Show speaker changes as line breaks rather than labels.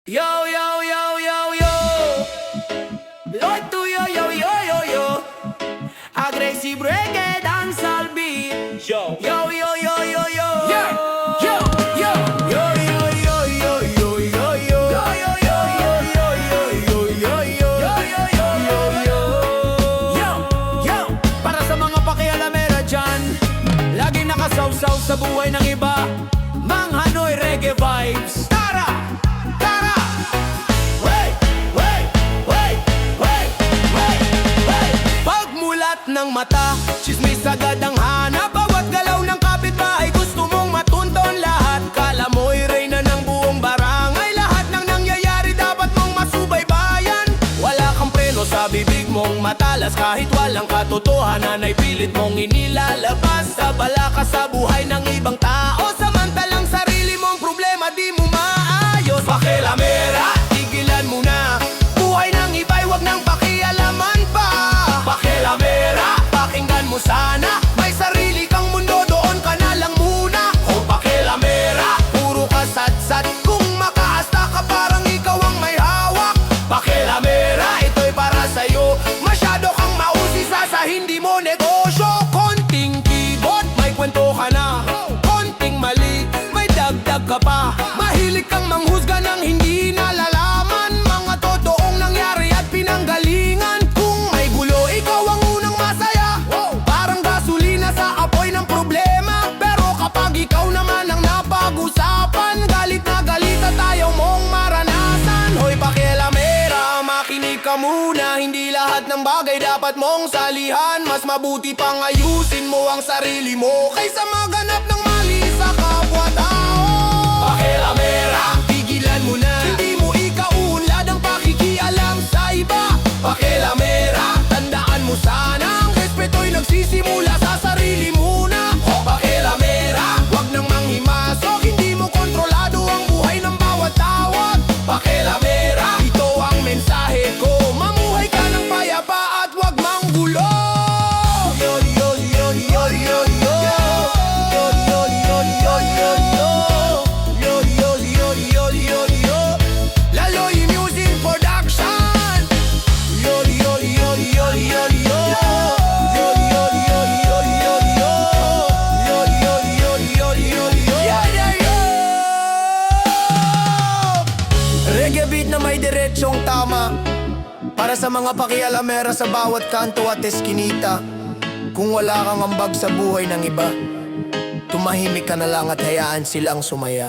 Yo, yo, yo, yo, yo. Lloyd to yo, yo, yo, yo, yo. Aggressive reggae dancehall beat. Yo, yo, yo, yo, yo, yo. Yeah, yo, yo, yo, yo, yo, yo, yo, yo, yo. Yo, yo, yo, yo, yo, yo, yo, yo, yo. Yo, yo, yo, yo, yo. Yo, para sa mga pakialamera dyan, laging nakasawsaw sa buhay ng iba. Mang Hanoy reggae vibes. Tara! Tara! Wait! Wait! Wait! Wait! Wait! Wait! Pagmulat ng mata, chismis agad ang hanap. Bawat galaw ng kapitbahay, gusto mong matunton lahat. Kala mo'y reyna ng buong barangay. Lahat ng nangyayari dapat mong masubaybayan. Wala kang preno sa bibig mong matalas. Kahit walang katotohanan ay pilit mong inilalabas. Sabala ka sa buhay ng ibang tao. Samantalang sarili mong problema di mo maayos. Pakialamera, tigilan mo na. Buhay ng iba'y wag nang pakialaman pa. Pakialamera, pakinggan mo sana. May sarili kang mundo, doon ka na lang muna. O pakialamera, puro ka satsat. Kung makaasta ka parang ikaw ang may hawak. Pakialamera, ito'y para sa'yo. Masyado kang mausisa sa hindi mo negosyo. Konting keyboard, may kwento ka na. Konting mali, may dagdag ka pa. Mahilig kang manghusga ng hindi nalalaman. Mga totoong nangyari at pinanggalingan. Kung may gulo, ikaw ang unang masaya. Parang gasolina sa apoy ng problema. Pero kapag ikaw naman ang napag-usapan, galit na galit at ayaw mong maranasan. Hoy pakialamera, makinig ka muna. Hindi lahat ng bagay dapat mong salihan. Mas mabuti pang ayusin mo ang sarili mo kaysa maganap ng mali sa kapwa-tao. Pakialamera, tigilan mo na. Hindi mo ikaunlad ang pakikialam sa iba. Pakialamera, tandaan mo sana ang respeto'y nagsisimula sa sarili muna. O pakialamera, wag nang manghimasok. Hindi mo kontrolado ang buhay ng bawat tawag. Pakialamera, ito ang mensahe ko. Mamuhay ka ng payapa at wag manggulo. Yo, yo, yo, yo, yo, yo. Yo, yo, yo, yo, yo, yo. Yo, yo, yo, yo, yo, yo. Laloy Music Production. Yo, yo, yo, yo, yo, yo. Yo, yo, yo, yo, yo, yo. Yo, yo, yo, yo, yo, yo. Yeah, yeah, yeah. Reggae beat na may diretsong tama. Para sa mga pakialamera sa bawat kanto at eskinita. Kung wala kang ambag sa buhay ng iba, tumahimik ka na lang at hayaan silang sumaya.